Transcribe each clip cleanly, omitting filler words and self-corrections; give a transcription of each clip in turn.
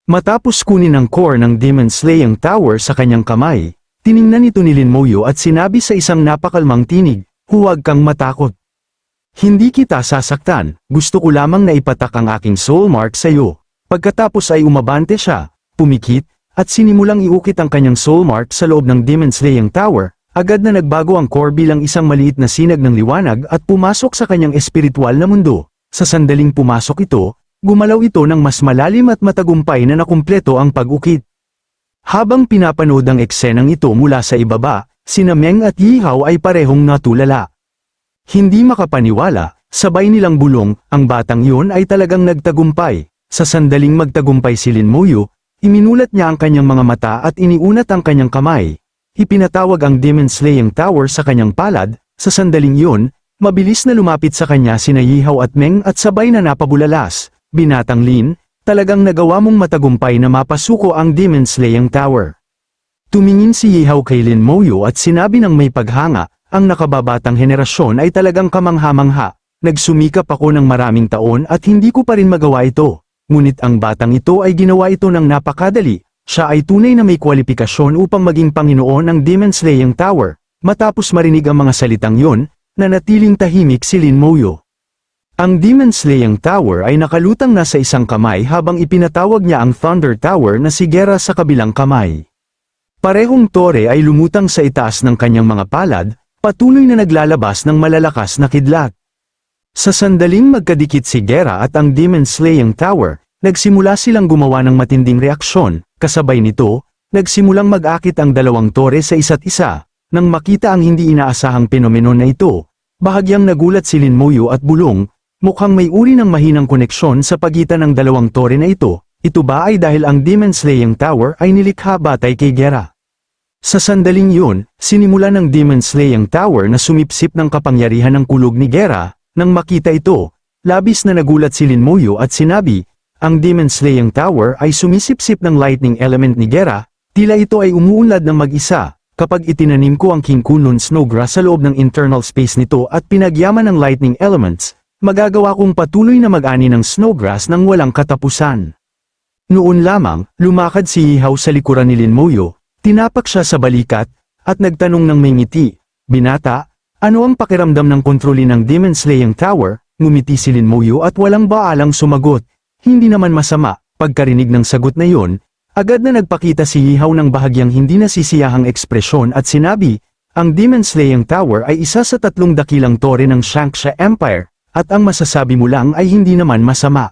Matapos kunin ang core ng Demon Slaying Tower sa kanyang kamay, tiningnan ito ni Lin Moyo at sinabi sa isang napakalmang tinig, "Huwag kang matakot. Hindi kita sasaktan, gusto ko lamang na ipatak ang aking soul mark sa iyo." Pagkatapos ay umabante siya, pumikit, at sinimulang iukit ang kanyang soul mark sa loob ng Demon Slaying Tower. Agad na nagbago ang core bilang isang maliit na sinag ng liwanag at pumasok sa kanyang espiritual na mundo. Sa sandaling pumasok ito, gumalaw ito ng mas malalim at matagumpay na nakumpleto ang pag-ukit. Habang pinapanood ang eksenang ito mula sa ibaba, sina Meng at Yihaw ay parehong natulala. Hindi makapaniwala, sabay nilang bulong, ang batang yun ay talagang nagtagumpay. Sa sandaling magtagumpay si Lin Moyo, iminulat niya ang kanyang mga mata at iniunat ang kanyang kamay. Ipinatawag ang Demon Slaying Tower sa kanyang palad. Sa sandaling yun, mabilis na lumapit sa kanya sina Yihaw at Meng at sabay na napabulalas. "Binatang Lin, talagang nagawa mong matagumpay na mapasuko ang Demon Slaying Tower." Tumingin si Yihaw kay Lin Moyo at sinabi ng may paghanga, "Ang nakababatang henerasyon ay talagang kamangha-mangha. Nagsumikap ako ng maraming taon at hindi ko pa rin magawa ito. Ngunit ang batang ito ay ginawa ito ng napakadali. Siya ay tunay na may kwalipikasyon upang maging Panginoon ng Demon Slaying Tower." Matapos marinig ang mga salitang yon, nanatiling tahimik si Lin Moyo. Ang Demon Slaying Tower ay nakalutang na sa isang kamay habang ipinatawag niya ang Thunder Tower na si Gera sa kabilang kamay. Parehong tore ay lumutang sa itaas ng kanyang mga palad, patuloy na naglalabas ng malalakas na kidlat. Sa sandaling magkadikit si Gera at ang Demon Slaying Tower, nagsimula silang gumawa ng matinding reaksyon. Kasabay nito, nagsimulang mag-akit ang dalawang tore sa isa't isa. Nang makita ang hindi inaasahang penomenon na ito, bahagyang nagulat si Lin Moyo at bulong, "Mukhang may uri ng mahinang koneksyon sa pagitan ng dalawang tore na ito. Ito ba ay dahil ang Demon Slaying Tower ay nilikha batay kay Gera?" Sa sandaling yun, sinimula ng Demon Slaying Tower na sumipsip ng kapangyarihan ng kulog ni Gera. Nang makita ito, labis na nagulat si Lin Moyo at sinabi, "Ang Demon Slaying Tower ay sumisipsip ng lightning element ni Gera, tila ito ay umuunlad ng mag-isa. Kapag itinanim ko ang King Kunlun Snowgrass sa loob ng internal space nito at pinagyaman ng lightning elements, magagawa kong patuloy na mag-ani ng Snowgrass nang walang katapusan." Noon lamang, lumakad si Yihaw sa likuran ni Lin Moyo, tinapak siya sa balikat, at nagtanong ng may ngiti, "Binata, ano ang pakiramdam ng kontrolin ng Demon Slaying Tower?" Ngumiti si Lin Moyo at walang baalang sumagot. Hindi naman masama. Pagkarinig ng sagot na yon, agad na nagpakita si Yihaw ng bahagyang hindi nasisiyahang ekspresyon at sinabi, "Ang Demon Slaying Tower ay isa sa 3 dakilang tore ng Shanxia Empire, at ang masasabi mo lang ay hindi naman masama."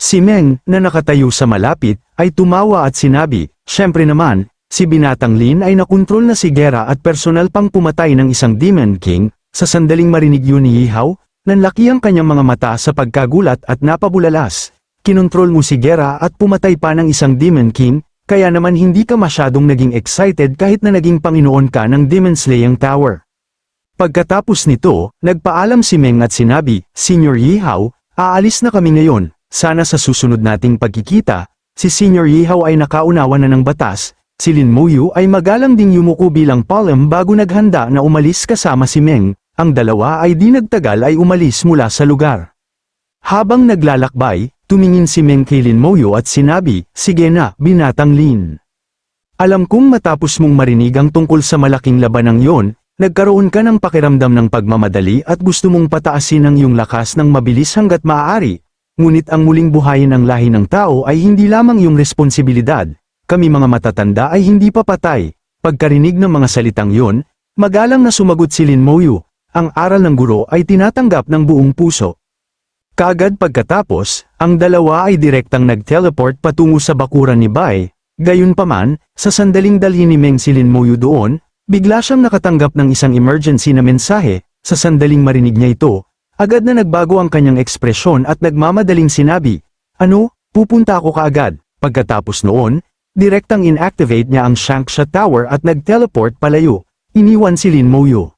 Si Meng, na nakatayo sa malapit, ay tumawa at sinabi, "Syempre naman, si Binatang Lin ay nakontrol na si Gera at personal pang pumatay ng isang Demon King." Sa sandaling marinig yun ni Yihaw, nanlaki ang kanyang mga mata sa pagkagulat at napabulalas. "Kinontrol mo si Gera at pumatay pa ng isang Demon King, kaya naman hindi ka masyadong naging excited kahit na naging Panginoon ka ng Demon Slaying Tower." Pagkatapos nito, nagpaalam si Meng at sinabi, "Senior Yihaw, aalis na kami ngayon. Sana sa susunod nating pagkikita." Si Senior Yihaw ay nakaunawa na ng batas. Si Lin Moyo ay magalang ding yumuko bilang palm bago naghanda na umalis kasama si Meng. Ang dalawa ay di nagtagal ay umalis mula sa lugar. Habang naglalakbay, tumingin si Meng kay Lin Moyo at sinabi, "Sige na, Binatang Lin. Alam kong matapos mong marinig ang tungkol sa malaking labanang yon, nagkaroon ka ng pakiramdam ng pagmamadali at gusto mong pataasin ang iyong lakas ng mabilis hanggat maaari. Ngunit ang muling buhayin ang lahi ng tao ay hindi lamang iyong responsibilidad. Kami mga matatanda ay hindi pa patay." Pagkarinig ng mga salitang yon, magalang na sumagot si Lin Moyo, "Ang aral ng guro ay tinatanggap ng buong puso." Kaagad pagkatapos, ang dalawa ay direktang nag-teleport patungo sa bakuran ni Bai. Gayunpaman, sa sandaling dalhin ni Meng si Lin Moyo doon, bigla siyang nakatanggap ng isang emergency na mensahe. Sa sandaling marinig niya ito, agad na nagbago ang kanyang ekspresyon at nagmamadaling sinabi, "Ano, pupunta ako kaagad." Pagkatapos noon, direktang inactivate niya ang Shanxia Tower at nag-teleport palayo. Iniwan si Lin Moyo.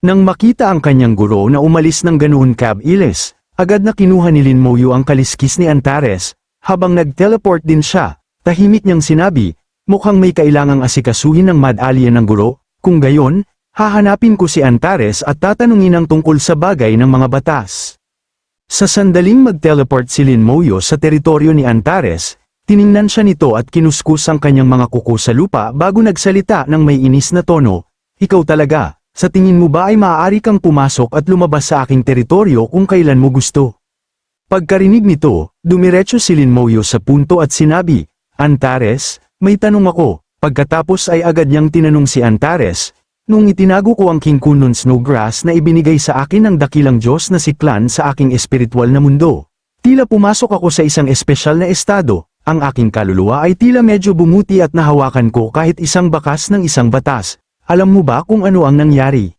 Nang makita ang kanyang guro na umalis ng ganoon kabilis, agad na kinuha ni Lin Moyo ang kaliskis ni Antares. Habang nag-teleport din siya, tahimik niyang sinabi, "Mukhang may kailangang asikasuhin ng mad alien ng guro. Kung gayon, hahanapin ko si Antares at tatanungin ang tungkol sa bagay ng mga batas." Sa sandaling mag-teleport si Lin Moyo sa teritoryo ni Antares, Tiningnan siya nito at kinuskus ang kanyang mga kuko sa lupa bago nagsalita ng may inis na tono. Ikaw talaga, sa tingin mo ba ay maaari kang pumasok at lumabas sa aking teritoryo kung kailan mo gusto? Pagkarinig nito, dumiretso si Lin Moyo sa punto at sinabi, Antares, may tanong ako. Pagkatapos ay agad niyang tinanong si Antares, nung itinago ko ang King Kunlun Snowgrass na ibinigay sa akin ng dakilang Diyos na si Clan sa aking espiritual na mundo. Tila pumasok ako sa isang espesyal na estado, ang aking kaluluwa ay tila medyo bumuti at nahawakan ko kahit isang bakas ng isang batas. Alam mo ba kung ano ang nangyari?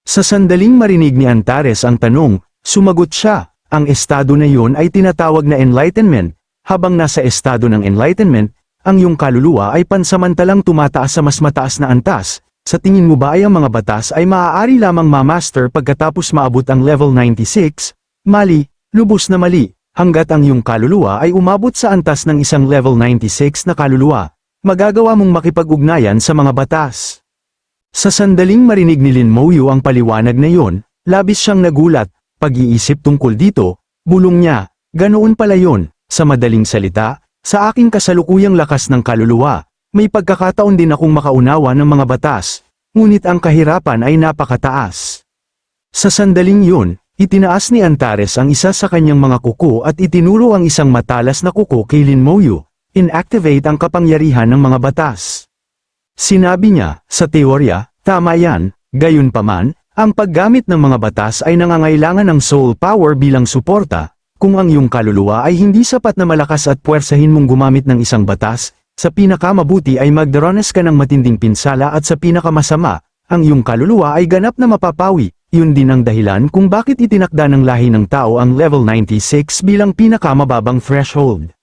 Sa sandaling marinig ni Antares ang tanong, sumagot siya, ang estado na yun ay tinatawag na enlightenment. Habang nasa estado ng enlightenment, ang iyong kaluluwa ay pansamantalang tumataas sa mas mataas na antas. Sa tingin mo ba ay ang mga batas ay maaari lamang ma-master pagkatapos maabot ang level 96? Mali, lubos na mali, hanggat ang iyong kaluluwa ay umabot sa antas ng isang level 96 na kaluluwa, magagawa mong makipag-ugnayan sa mga batas. Sa sandaling marinig ni Lin Moyo ang paliwanag na yon, labis siyang nagulat, pag-iisip tungkol dito, bulong niya, ganoon pala yon, sa madaling salita, sa aking kasalukuyang lakas ng kaluluwa, may pagkakataon din akong makaunawa ng mga batas, ngunit ang kahirapan ay napakataas. Sa sandaling yun, itinaas ni Antares ang isa sa kanyang mga kuko at itinuro ang isang matalas na kuko kay Lin Moyo, inactivate ang kapangyarihan ng mga batas. Sinabi niya, sa teorya, tama yan, gayunpaman, ang paggamit ng mga batas ay nangangailangan ng soul power bilang suporta. Kung ang iyong kaluluwa ay hindi sapat na malakas at puwersahin mong gumamit ng isang batas, sa pinakamabuti ay magdaranas ka ng matinding pinsala at sa pinakamasama, ang iyong kaluluwa ay ganap na mapapawi. Yun din ang dahilan kung bakit itinakda ng lahi ng tao ang level 96 bilang pinakamababang threshold.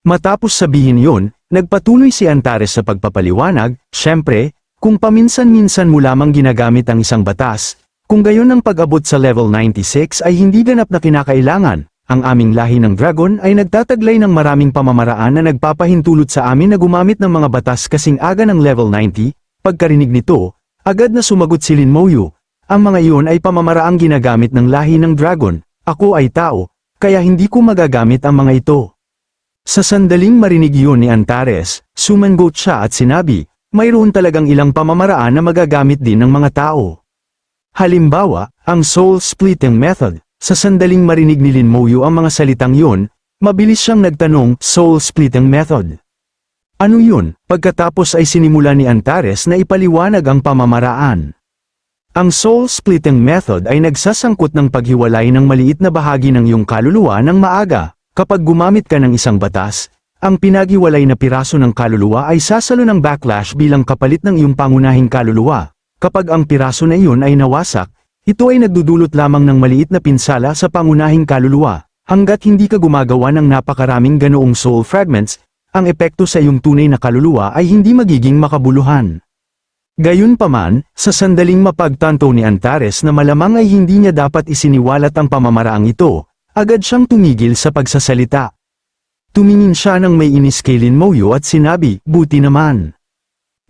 Matapos sabihin yun, nagpatuloy si Antares sa pagpapaliwanag, syempre, kung paminsan-minsan mo lamang ginagamit ang isang batas, kung gayon ang pag-abot sa level 96 ay hindi ganap na kinakailangan, ang aming lahi ng dragon ay nagtataglay ng maraming pamamaraan na nagpapahintulot sa amin na gumamit ng mga batas kasing aga ng level 90, pagkarinig nito, agad na sumagot si Lin Moyo, ang mga iyon ay pamamaraang ginagamit ng lahi ng dragon, ako ay tao, kaya hindi ko magagamit ang mga ito. Sa sandaling marinig yun ni Antares, sumangot siya at sinabi, mayroon talagang ilang pamamaraan na magagamit din ng mga tao. Halimbawa, ang soul splitting method. Sa sandaling marinig ni Lin Moyo ang mga salitang yun, mabilis siyang nagtanong, soul splitting method. Ano yun? Pagkatapos ay sinimula ni Antares na ipaliwanag ang pamamaraan. Ang soul splitting method ay nagsasangkot ng paghiwalay ng maliit na bahagi ng iyong kaluluwa ng maaga. Kapag gumamit ka ng isang batas, ang pinaghiwalay na piraso ng kaluluwa ay sasalo ng backlash bilang kapalit ng iyong pangunahing kaluluwa. Kapag ang piraso na iyon ay nawasak, ito ay nagdudulot lamang ng maliit na pinsala sa pangunahing kaluluwa. Hanggat hindi ka gumagawa ng napakaraming ganoong soul fragments, ang epekto sa iyong tunay na kaluluwa ay hindi magiging makabuluhan. Gayunpaman, sa sandaling mapagtanto ni Antares na malamang ay hindi niya dapat isiniwalat ang pamamaraang ito, agad siyang tumigil sa pagsasalita. Tumingin siya ng may inis kay Lin Moyo at sinabi, buti naman.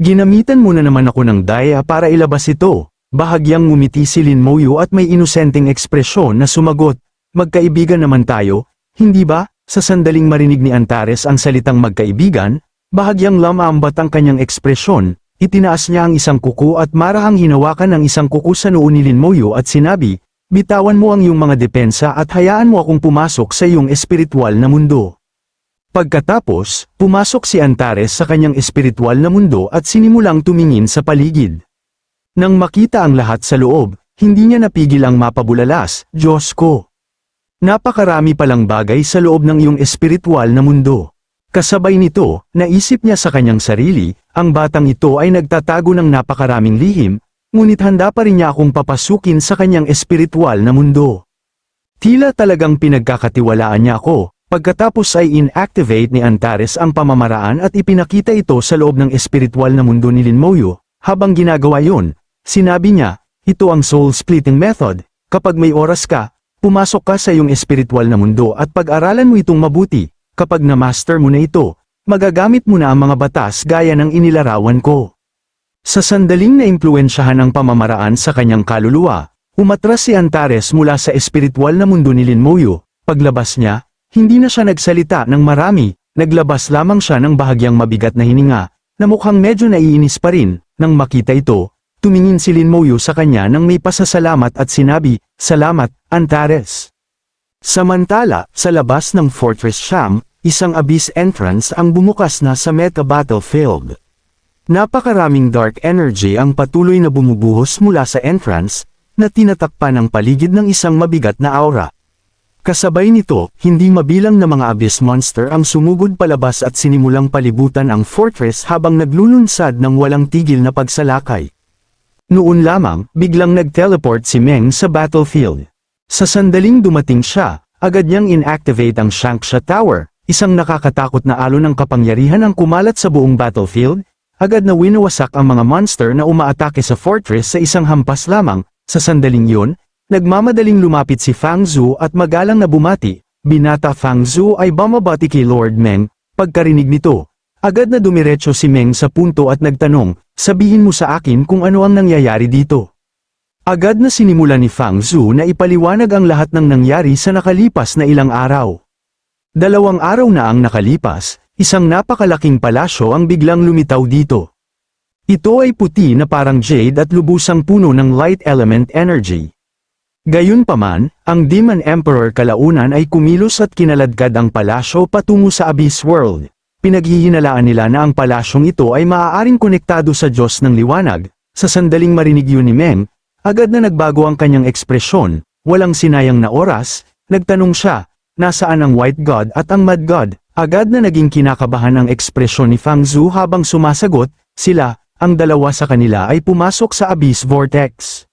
Ginamitan mo na naman ako ng daya para ilabas ito. Bahagyang ngumiti si Lin Moyo at may inosenteng ekspresyon na sumagot, magkaibigan naman tayo, hindi ba? Sa sandaling marinig ni Antares ang salitang magkaibigan, bahagyang lamambat ang kanyang ekspresyon, itinaas niya ang isang kuko at marahang hinawakan ang isang kuko sa noo ni Lin Moyo at sinabi, bitawan mo ang iyong mga depensa at hayaan mo akong pumasok sa iyong espiritual na mundo. Pagkatapos, pumasok si Antares sa kanyang espiritual na mundo at sinimulang tumingin sa paligid. Nang makita ang lahat sa loob, hindi niya napigil ang mapabulalas, Diyos ko. Napakarami palang bagay sa loob ng iyong espiritual na mundo. Kasabay nito, naisip niya sa kanyang sarili, ang batang ito ay nagtatago ng napakaraming lihim, ngunit handa pa rin niya akong papasukin sa kanyang espiritual na mundo. Tila talagang pinagkakatiwalaan niya ako. Pagkatapos ay inactivate ni Antares ang pamamaraan at ipinakita ito sa loob ng espiritual na mundo ni Lin Moyo. Habang ginagawa yon, sinabi niya, ito ang soul splitting method. Kapag may oras ka, pumasok ka sa iyong espiritual na mundo at pag-aralan mo itong mabuti. Kapag na-master mo na ito, magagamit mo na ang mga batas gaya ng inilarawan ko. Sa sandaling naimpluwensyahan ang pamamaraan sa kanyang kaluluwa, umatras si Antares mula sa espiritual na mundo ni Lin Moyo. Paglabas niya, hindi na siya nagsalita ng marami, naglabas lamang siya ng bahagyang mabigat na hininga, na mukhang medyo naiinis pa rin. Nang makita ito, tumingin si Lin Moyu sa kanya nang may pasasalamat at sinabi, "Salamat, Antares." Samantala, sa labas ng Fortress Sham, isang abyss entrance ang bumukas na sa meta battlefield. Napakaraming dark energy ang patuloy na bumubuhos mula sa entrance, na tinatakpan ang paligid ng isang mabigat na aura. Kasabay nito, hindi mabilang na mga abyss monster ang sumugod palabas at sinimulang palibutan ang fortress habang naglulunsad ng walang tigil na pagsalakay. Noon lamang, biglang nag-teleport si Meng sa battlefield. Sa sandaling dumating siya, agad niyang inactivate ang Shanxia Tower, isang nakakatakot na alon ng kapangyarihan ang kumalat sa buong battlefield, agad na winawasak ang mga monster na umaatake sa fortress sa isang hampas lamang. Sa sandaling yun, nagmamadaling lumapit si Fang Zhu at magalang na bumati. Binata Fang Zhu ay bumabati kay Lord Meng. Pagkarinig nito, agad na dumiretso si Meng sa punto at nagtanong, "Sabihin mo sa akin kung ano ang nangyayari dito." Agad na sinimula ni Fang Zhu na ipaliwanag ang lahat ng nangyari sa nakalipas na ilang araw. 2 araw na ang nakalipas, isang napakalaking palasyo ang biglang lumitaw dito. Ito ay puti na parang jade at lubusang puno ng light element energy. Gayunpaman, ang Demon Emperor kalaunan ay kumilos at kinaladkad ang palasyo patungo sa Abyss World. Pinaghihinalaan nila na ang palasyong ito ay maaaring konektado sa Diyos ng Liwanag. Sa sandaling marinig yun ni Meng, agad na nagbago ang kanyang ekspresyon, walang sinayang na oras, nagtanong siya, nasaan ang White God at ang Mad God? Agad na naging kinakabahan ang ekspresyon ni Fang Zhu habang sumasagot, ang dalawa sa kanila ay pumasok sa Abyss Vortex.